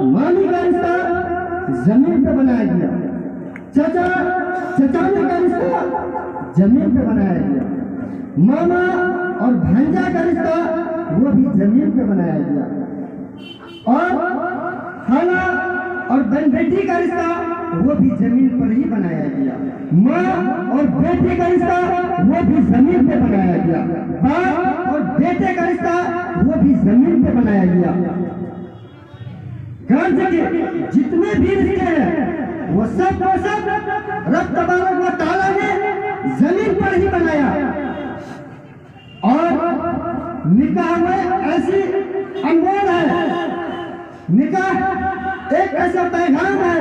मामी का रिश्ता जमीन पे बनाया गया, चाचा चचाने का रिश्ता जमीन पे बनाया गया, मामा और भांजा का रिश्ता वो भी जमीन पे बनाया गया, और खाला और बहन बेटी का रिश्ता वो भी जमीन पर ही बनाया गया, माँ और बेटे का रिश्ता वो भी जमीन पे बनाया गया, बाप और बेटे का रिश्ता वो भी जमीन पे बनाया गया। घर के जितने भी रिश्ते हैं वो सब रब तबारक व तआला ने जमीन पर ही बनाया। और निकाह में ऐसी अनमोल है, निकाह एक ऐसा पैगाम है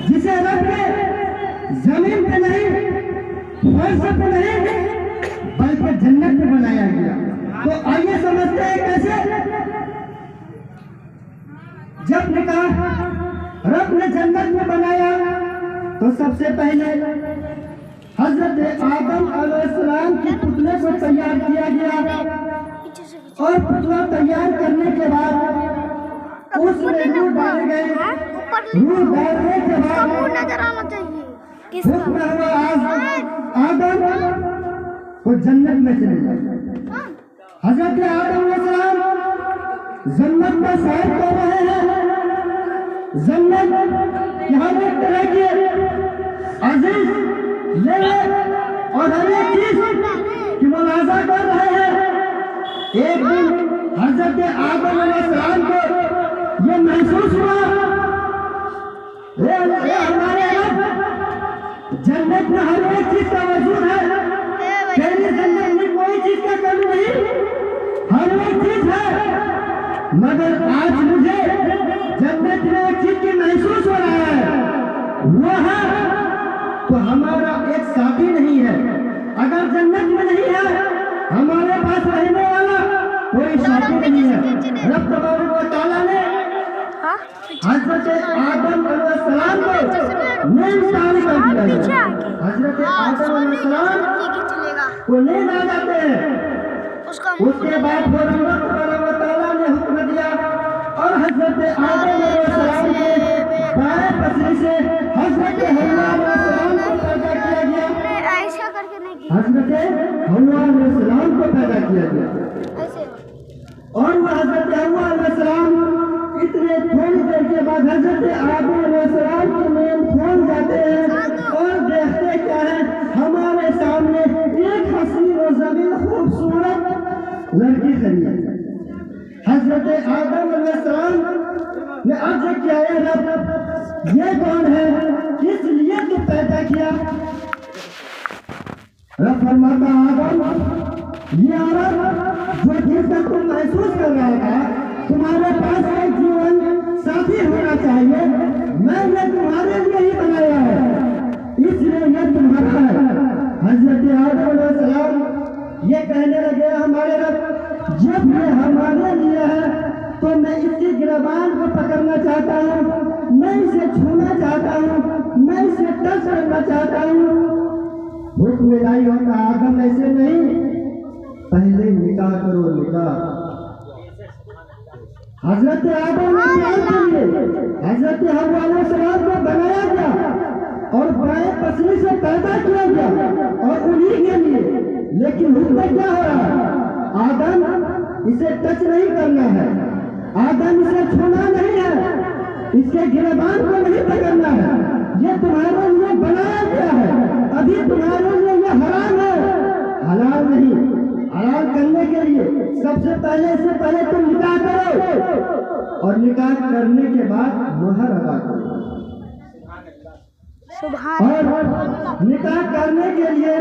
जिसे रब ने जमीन पे नहीं, फर्श पे नहीं, बल्कि जन्नत में बनाया गया। तो आइए समझते हैं कैसे। जब निकाह रब ने जन्नत में बनाया तो सबसे पहले हजरत आदम अलैहिस्सलाम के पुतले को तैयार किया गया, और पुतला तैयार करने के बाद उसमें रूह डाल गए। रूह डालने के बाद हुक्म हुआ आदम को जन्नत में चले जाए। हजरत आदम अलैहिस्सलाम जन्नत में सैर कर रहे हैं। जन्नत यहाँ एक तरह की अजीज ले और हर एक चीज की मुलाजा कर रहे हैं। एक दिन हजरत आदम अलैहिस्सलाम को ये महसूस हुआ, ये हमारे जन्नत में हर एक चीज का वजूद है, तेरी जन्नत में कोई चीज का कमी नहीं, हर एक चीज है, मगर आज मुझे जन्नत में एक चीज की महसूस हो रहा है, वो है तो हमारा एक साथी नहीं है। अगर जन्नत में नहीं है हमारे पास रहने वाला कोई साथी नहीं है। रब तबारक व तआला ने हजरत आदम अलैहिस्सलाम को नींद कर दिया। हजरत आदम अलैहिस्सलाम को नींद आ जाते हैं। उसके बाद रब तबारक व तआला ने हुक्म दिया और हजरत आदम अलैहिस्सलाम के बाएं पसली से हजरत हव्वा अलैहिस्सलाम को पैदा किया गया। हजरत हव्वा अलैहिस्सलाम को पैदा किया गया, और वह हजरत हव्वा अलैहिस्सलाम इतने थोड़ी देर के बाद हजरत आदम अलैहिस्सलाम की नींद खोल जाते हैं और देखते क्या है, हमारे सामने एक हसीन और जमीन खूबसूरत लड़की खड़ी है। हजरत आदम अलैहिस्सलाम ने अर्ज किया, रब ये कौन है, किस लिए तू पैदा किया। रब फरमाता, आदम ये औरत जो जिसका तुम महसूस कर रहा था, तुम्हारे पास एक जीवन साथी होना चाहिए, मैंने तुम्हारे लिए ही बनाया है, इसलिए ये तुम्हारा है। हजरत आदम अलैहिस्सलाम ये कहने लगे, हमारे रब जब ये हमारे लिए है तो मैं इसकी गिरबान को पकड़ना चाहता हूँ, मैं इसे छूना चाहता हूँ, मैं इसे टच करना चाहता हूँ। हुक्म इलाही होता, आदम ऐसे नहीं, पहले निकाह करो, निकाह। हजरत आदम के लिए हजरत हव्वा अलैहिस्सलाम को बनाया गया और बाएं पसली से पैदा किया गया और उन्हीं के लिए। लेकिन हुक्म क्या हो रहा है, आदम इसे टच नहीं करना है, आदम इसे छूना नहीं है, इसके गिरबान को नहीं पकड़ना है, ये तुम्हारे लिए बनाया गया है, अभी तुम्हारे लिए ये हराम है, हलाल नहीं। हलाल करने के लिए सबसे पहले इससे पहले तुम निकाह करो, और निकाह करने के बाद मोहर अदा करो। और निकाह करने के लिए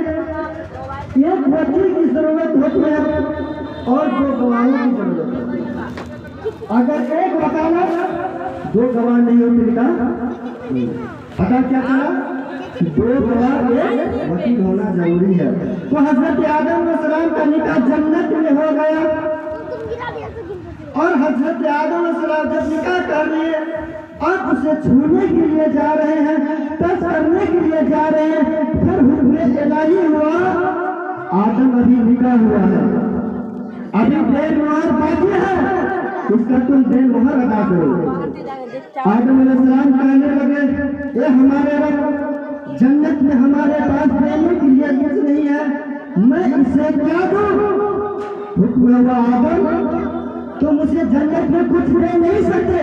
एक वकील की जरूरत होती है और 2 गवाहों की जरूरत होती है। अगर एक वकालत 2 गवाह नहीं होते निकाह, पता क्या चला, 2 गवाह एक वकील होना जरूरी है। तो हजरत आदम अलैहिस्सलाम का निकाह जन्नत में हो गया, और हजरत आदम अलैहिस्सलाम जब निकाह कर लिए अब उसे छूने के लिए जा रहे हैं, टच करने के लिए जा रहे हैं, फिर हुक्म इलाही हुआ, आदम अभी निकाह हुआ है, अभी 1.5 बाकी है, इसका तुम बेमोहर अदा करो। आदम अलैहिस्सलाम कहने लगे, ये हमारे रब, जन्नत में हमारे पास देने के लिए कुछ नहीं है, मैं इसे क्या दूं? हुक्म हुआ, आदम तुम उसे जन्नत में कुछ दे नहीं सकते,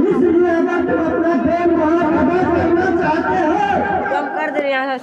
इसलिए अगर तुम अपना बेमोहर अदा करना चाहते हो, कम कर दे यहाँ।